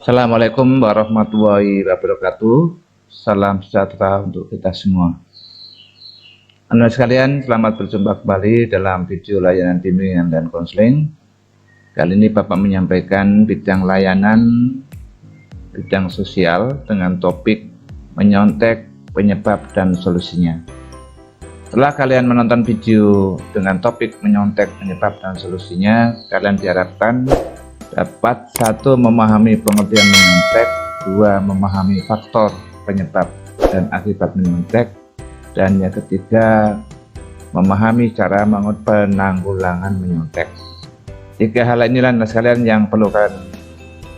Assalamualaikum warahmatullahi wabarakatuh. Salam sejahtera untuk kita semua. Anda sekalian, selamat berjumpa kembali dalam video layanan bimbingan dan konseling. Kali ini Bapak menyampaikan bidang layanan, bidang sosial dengan topik menyontek, penyebab dan solusinya. Setelah kalian menonton video dengan topik menyontek, penyebab dan solusinya, kalian diharapkan dapat satu, memahami pengertian menyontek, dua, memahami faktor penyebab dan akibat menyontek, dan yang ketiga, memahami cara penanggulangan menyontek. Tiga hal inilah sekalian yang perlu kalian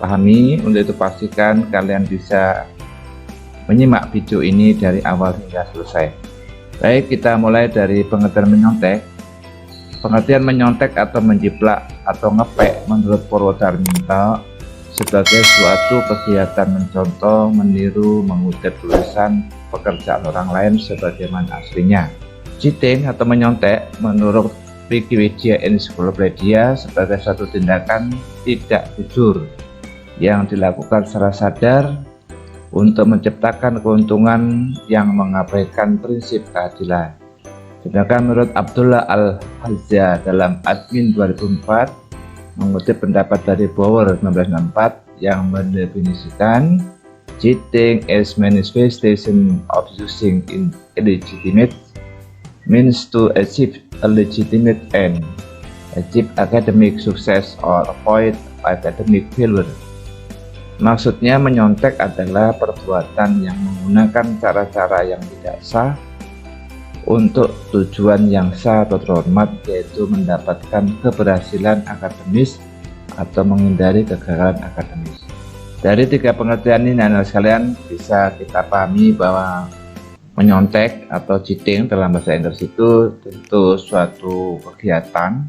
pahami. Untuk itu pastikan kalian bisa menyimak video ini dari awal hingga selesai. Baik, kita mulai dari pengertian menyontek. Pengertian menyontek atau menjiplak atau ngepek menurut Purwodarminto sebagai suatu kegiatan mencontoh, meniru, mengutip tulisan pekerjaan orang lain sebagaimana aslinya. Cheating atau menyontek menurut Wikipedia Encyclopedia sebagai suatu tindakan tidak jujur yang dilakukan secara sadar untuk menciptakan keuntungan yang mengabaikan prinsip keadilan. Sedangkan menurut Abdullah Al-Hazza dalam Admin 2004 mengutip pendapat dari Bauer 1964 yang mendefinisikan cheating as manifestation of using illegitimate means to achieve a legitimate end, achieve academic success or avoid academic failure. Maksudnya menyontek adalah perbuatan yang menggunakan cara-cara yang tidak sah untuk tujuan yang sah atau terhormat, yaitu mendapatkan keberhasilan akademis atau menghindari kegagalan akademis. Dari tiga pengertian ini, anak sekalian, bisa kita pahami bahwa menyontek atau cheating dalam bahasa Inggris itu tentu suatu kegiatan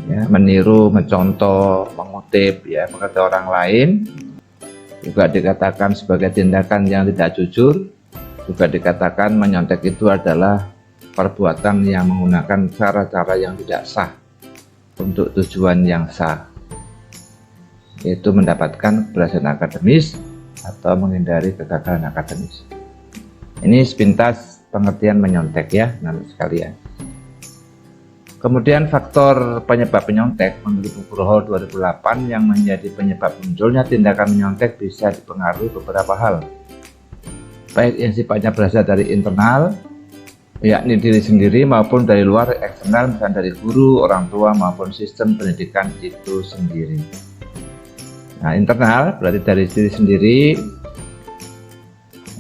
ya, meniru, mencontoh, mengutip ya pekerjaan orang lain. Juga dikatakan sebagai tindakan yang tidak jujur. Juga dikatakan menyontek itu adalah perbuatan yang menggunakan cara-cara yang tidak sah untuk tujuan yang sah, yaitu mendapatkan keberhasilan akademis atau menghindari kegagalan akademis. Ini sepintas pengertian menyontek ya, teman-teman sekalian. Kemudian faktor penyebab menyontek menurut Nugroho 2008 yang menjadi penyebab munculnya tindakan menyontek bisa dipengaruhi beberapa hal, baik yang sifatnya berasal dari internal, yakni diri sendiri, maupun dari luar eksternal, misalnya dari guru, orang tua, maupun sistem pendidikan itu sendiri. Nah, internal berarti dari diri sendiri.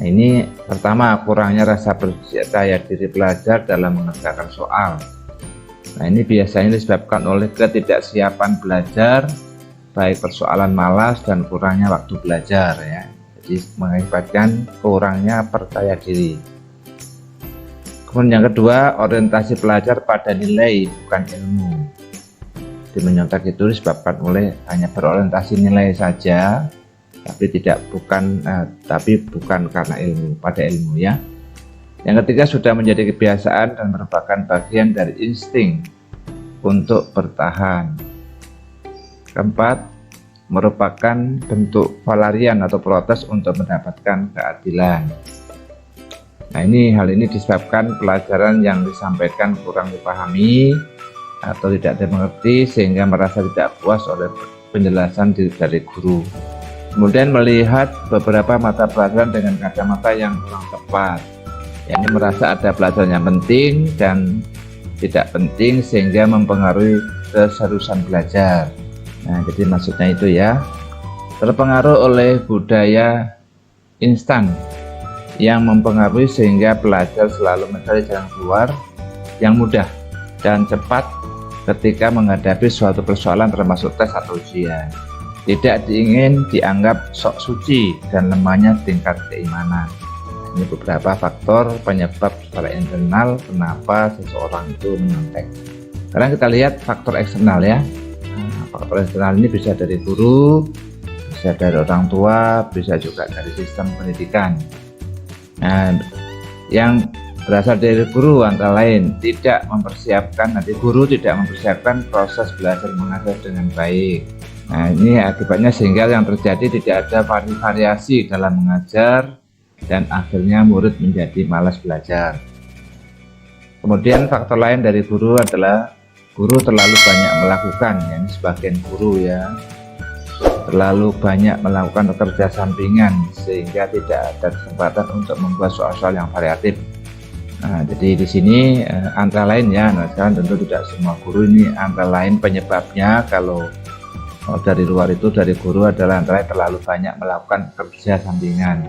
Nah, ini pertama, kurangnya rasa percaya diri pelajar dalam mengerjakan soal. Nah, ini biasanya disebabkan oleh ketidaksiapan belajar, baik persoalan malas dan kurangnya waktu belajar ya. Jadi mengakibatkan kurangnya percaya diri. Kemudian yang kedua, orientasi pelajar pada nilai bukan ilmu. Di menyontek itu disebabkan oleh hanya berorientasi nilai saja, tapi bukan karena ilmu, pada ilmu ya. Yang ketiga, sudah menjadi kebiasaan dan merupakan bagian dari insting untuk bertahan. Keempat, merupakan bentuk pelarian atau protes untuk mendapatkan keadilan. Nah, hal ini disebabkan pelajaran yang disampaikan kurang dipahami atau tidak dimengerti sehingga merasa tidak puas oleh penjelasan dari guru. Kemudian melihat beberapa mata pelajaran dengan kacamata yang kurang tepat, yakni merasa ada pelajaran yang penting dan tidak penting sehingga mempengaruhi keseriusan belajar. Nah, jadi maksudnya itu ya, terpengaruh oleh budaya instan yang mempengaruhi sehingga pelajar selalu mencari jalan keluar yang mudah dan cepat ketika menghadapi suatu persoalan termasuk tes atau ujian. Tidak ingin dianggap sok suci dan lemahnya tingkat keimanan. Ini beberapa faktor penyebab secara internal kenapa seseorang itu menyontek. Sekarang kita lihat faktor eksternal ya. Nah, faktor eksternal ini bisa dari guru, bisa dari orang tua, bisa juga dari sistem pendidikan. Nah, yang berasal dari guru antara lain guru tidak mempersiapkan proses belajar mengajar dengan baik, Nah, ini akibatnya sehingga yang terjadi tidak ada variasi dalam mengajar dan akhirnya murid menjadi malas belajar. Kemudian faktor lain dari guru adalah guru terlalu banyak melakukan, ya, ini sebagian guru ya, terlalu banyak melakukan kerja sampingan sehingga tidak ada kesempatan untuk membuat soal-soal yang variatif. Nah, jadi di sini antara lain ya, nah sekarang tentu tidak semua guru, ini antara lain penyebabnya kalau dari luar itu dari guru adalah antara terlalu banyak melakukan kerja sampingan.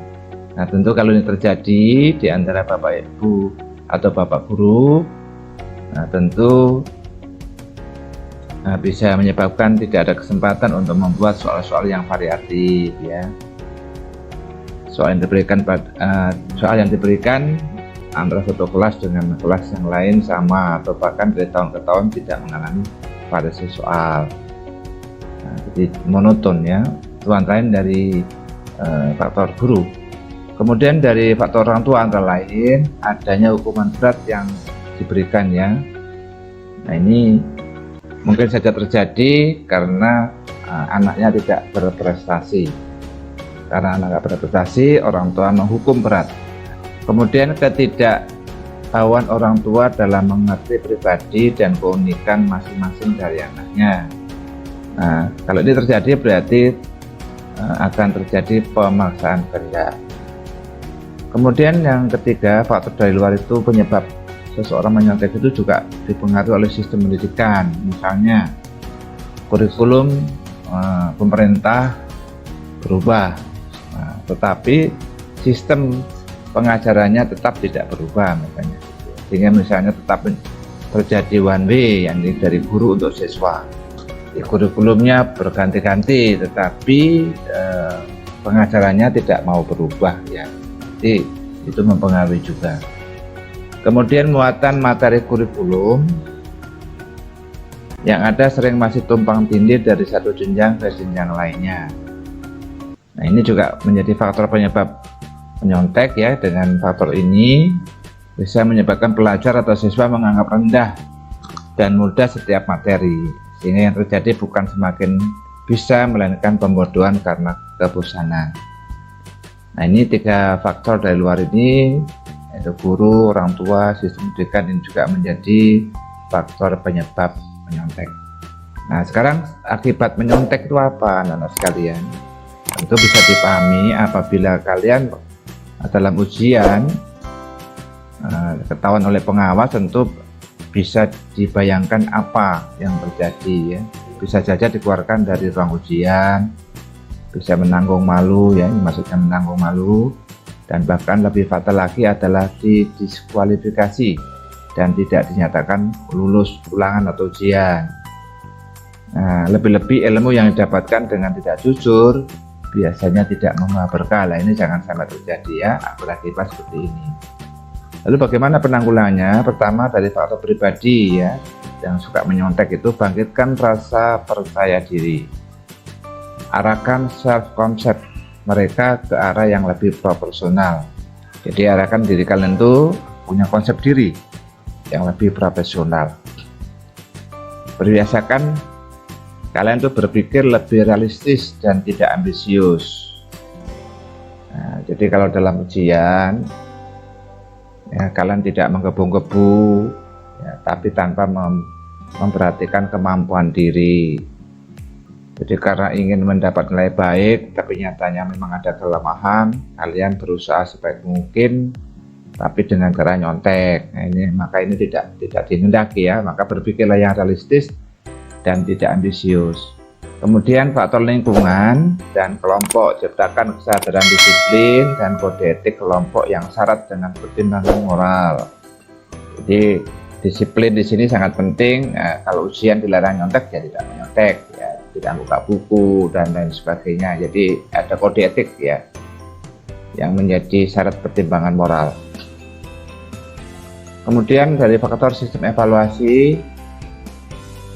Nah, tentu kalau ini terjadi di antara Bapak Ibu atau Bapak Guru, nah tentu bisa menyebabkan tidak ada kesempatan untuk membuat soal-soal yang variatif ya. Soal yang diberikan antara satu kelas dengan kelas yang lain sama atau bahkan dari tahun ke tahun tidak mengalami variasi soal. Nah, jadi monoton ya. Itu antara lain dari faktor guru. Kemudian dari faktor orang tua antara lain adanya hukuman berat yang diberikan ya. Nah, ini mungkin saja terjadi karena anaknya tidak berprestasi. Karena anak tidak berprestasi, orang tua menghukum berat. Kemudian ketidaktahuan orang tua dalam mengerti pribadi dan keunikan masing-masing dari anaknya. Nah, kalau ini terjadi berarti akan terjadi pemaksaan kehendak. Kemudian yang ketiga, faktor dari luar itu penyebab seseorang menyontek itu juga dipengaruhi oleh sistem pendidikan. Misalnya kurikulum pemerintah berubah, tetapi sistem pengajarannya tetap tidak berubah misalnya. Sehingga misalnya tetap terjadi one way, yang dari guru untuk siswa. Kurikulumnya berganti-ganti, tetapi pengajarannya tidak mau berubah ya. Jadi itu mempengaruhi juga. Kemudian muatan materi kurikulum yang ada sering masih tumpang tindih dari satu jenjang ke jenjang lainnya. Nah, ini juga menjadi faktor penyebab menyontek ya. Dengan faktor ini bisa menyebabkan pelajar atau siswa menganggap rendah dan mudah setiap materi, sehingga yang terjadi bukan semakin bisa melainkan pembodohan karena kebosanan. Nah, ini tiga faktor dari luar ini, yaitu guru, orang tua, sistem pendidikan, ini juga menjadi faktor penyebab menyontek. Nah, sekarang akibat menyontek itu apa, anak-anak sekalian? Tentu bisa dipahami apabila kalian dalam ujian ketahuan oleh pengawas, tentu bisa dibayangkan apa yang terjadi ya. Bisa saja dikeluarkan dari ruang ujian, bisa menanggung malu ya, ini maksudnya menanggung malu, dan bahkan lebih fatal lagi adalah didiskualifikasi dan tidak dinyatakan lulus ulangan atau ujian. Nah, lebih-lebih ilmu yang didapatkan dengan tidak jujur biasanya tidak membawa berkah. Ini jangan sampai terjadi ya, apalagi pas seperti ini. Lalu bagaimana penanggulangannya? Pertama, dari faktor pribadi ya, yang suka menyontek itu bangkitkan rasa percaya diri. Arahkan self concept mereka ke arah yang lebih proporsional. Jadi arahkan diri kalian itu punya konsep diri yang lebih profesional. Biasakan kalian tuh berpikir lebih realistis dan tidak ambisius. Nah, jadi kalau dalam ujian ya, kalian tidak menggebu-gebu ya, tapi tanpa memperhatikan kemampuan diri. Jadi karena ingin mendapat nilai baik tapi nyatanya memang ada kelemahan, kalian berusaha sebaik mungkin tapi dengan cara nyontek. Nah, maka ini tidak dikehendaki ya. Maka berpikirlah yang realistis dan tidak ambisius. Kemudian faktor lingkungan dan kelompok, ciptakan kesadaran disiplin dan kode etik kelompok yang syarat dengan pertimbangan moral. Jadi disiplin di sini sangat penting. Nah, kalau ujian dilarang nyontek ya tidak menyontek ya, tidak buka buku dan lain sebagainya. Jadi ada kode etik ya yang menjadi syarat pertimbangan moral. Kemudian dari faktor sistem evaluasi,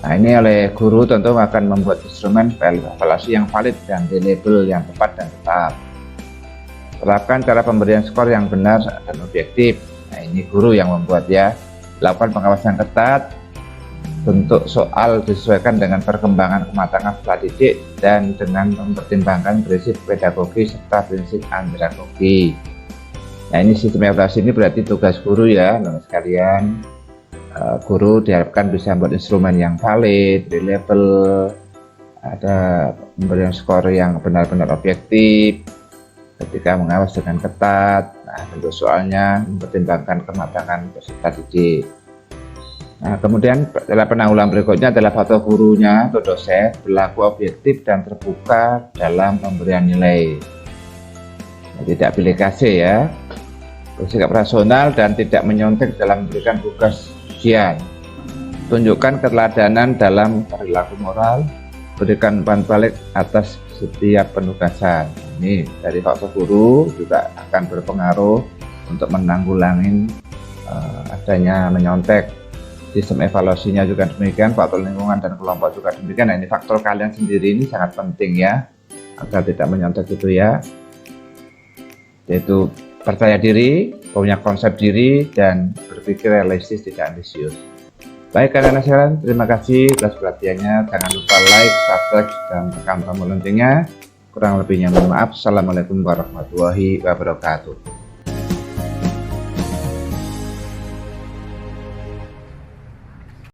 nah ini oleh guru tentu akan membuat instrumen evaluasi yang valid dan reliable, yang tepat dan tetap. Terapkan cara pemberian skor yang benar dan objektif. Nah, ini guru yang membuat ya. Lakukan pengawasan ketat, bentuk soal disesuaikan dengan perkembangan kematangan peserta didik dan dengan mempertimbangkan prinsip pedagogi serta prinsip andragogi. Nah, ini sistem evaluasi ini berarti tugas guru ya, teman-teman sekalian. Guru diharapkan bisa membuat instrumen yang valid, reliable, ada pemberian skor yang benar-benar objektif ketika mengawas dengan ketat. Nah, bentuk soalnya mempertimbangkan kematangan peserta didik. Nah, kemudian dalam penanggulangan berikutnya adalah faktor gurunya atau dosen berlaku objektif dan terbuka dalam pemberian nilai. Nah, tidak pilih kasih ya, bersikap rasional dan tidak menyontek dalam memberikan tugas ujian. Tunjukkan keteladanan dalam perilaku moral, berikan umpan balik atas setiap penugasan. Ini dari faktor guru juga akan berpengaruh untuk menanggulangi adanya menyontek. Sistem evaluasinya juga demikian, faktor lingkungan dan kelompok juga demikian. Nah, ini faktor kalian sendiri ini sangat penting ya, agar tidak menyontek itu ya, yaitu percaya diri, punya konsep diri, dan berpikir realistis, tidak ambisius. Baik kalian sekalian, terima kasih atas perhatiannya. Jangan lupa like, subscribe, dan tekan tombol loncengnya. Kurang lebihnya mohon maaf. Assalamualaikum warahmatullahi wabarakatuh.